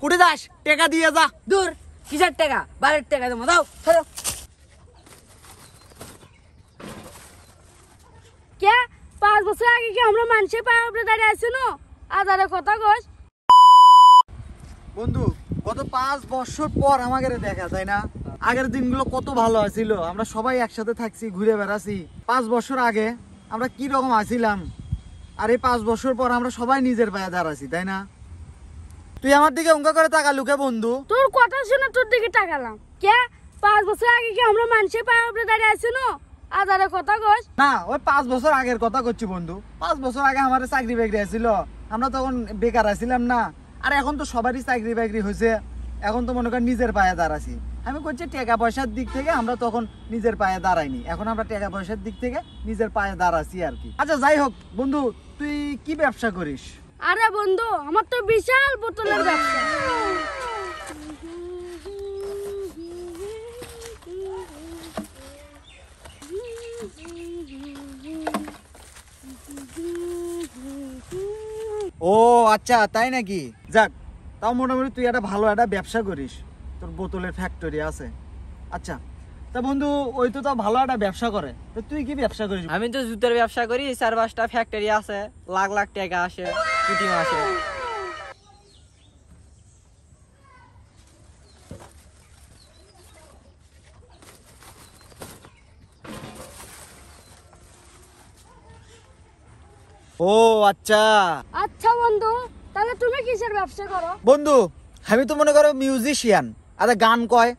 কুড়ি দাস টাকা দিয়ে যা। দূর কিসের টাকা? বাড়ির টাকা দেবো, দাও ধরো। কে 5 বছর আগে কি আমরা মানুষের পায়ে উপরে দাঁড়িয়ে আছি না? আজারে কথা কস। বন্ধু গত 5 বছর পর আমাদের দেখা যায় না? আগের দিনগুলো কত ভালো আছিল, আমরা সবাই একসাথে থাকছি, ঘুরে বেড়াছি। 5 বছর আগে আমরা কি রকম আছিলাম, আর এই 5 বছর পর আমরা সবাই নিজের পায়ে দাঁড়াছি, তাই না? তুই আমার দিকে অঙ্কা করে তাকালু কে বন্ধু? তোর কথা শুনে তোর দিকে তাকালাম। কে 5 বছর আগে কি আমরা মানুষের পায়ে উপরে দাঁড়িয়ে আছি না? আজারে কথা কস। না, ওই 5 বছর আগের কথা করছি বন্ধু। 5 বছর আগে আমার চাকরি বাকরি আছিল, আমরা তখন বেকার আছিলাম না। আর এখন তো সবারই চাকরি বাকরি হয়েছে, এখন তো মনে কর নিজের পায়ে দাঁড়াছি। আমি করছি টাকা পয়সার দিক থেকে আমরা তখন নিজের পায়ে দাঁড়াইনি, এখন আমরা টাকা পয়সার দিক থেকে নিজের পায়ে দাঁড়াছি আর কি। আচ্ছা যাই হোক বন্ধু, তুই কি ব্যবসা করিস? আরে বন্ধু, আমার তো বিশাল বোতলের ব্যবসা। ও আচ্ছা, তাই নাকি? যাক, তাও মোটামুটি তুই একটা ভালো একটা ব্যবসা করিস, তোর বোতলের ফ্যাক্টরি আছে। আচ্ছা তা বন্ধু, ওই তো তাও ভালো একটা ব্যবসা করে, তো তুই কি ব্যবসা করিস? আমি তো জুতার ব্যবসা করি, 4-5টা ফ্যাক্টরি আছে, লাখ লাখ টাকা আসে প্রতি মাসে। ও আচ্ছা। আচ্ছা বন্ধু, তাহলে তুমি কিসের ব্যবসা করো? বন্ধু আমি তো মনে করো মিউজিশিয়ান, আরে গান কয়,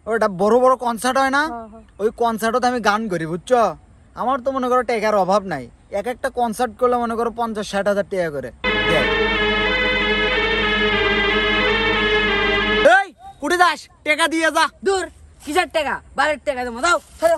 ওটা বড় বড় কনসার্ট হয় না, ওই কনসার্টত আমি গান করি, বুঝছো? আমার তো মনে করো টাকার অভাব নাই, এক একটা কনসার্ট করলে মনে করো 50-60 হাজার টাকা করে দেয়। এই কুড়ি দাস টাকা দিয়ে যা। দূর কিসের টাকা? বাড়ির টাকা দেবো, দাও ধরো।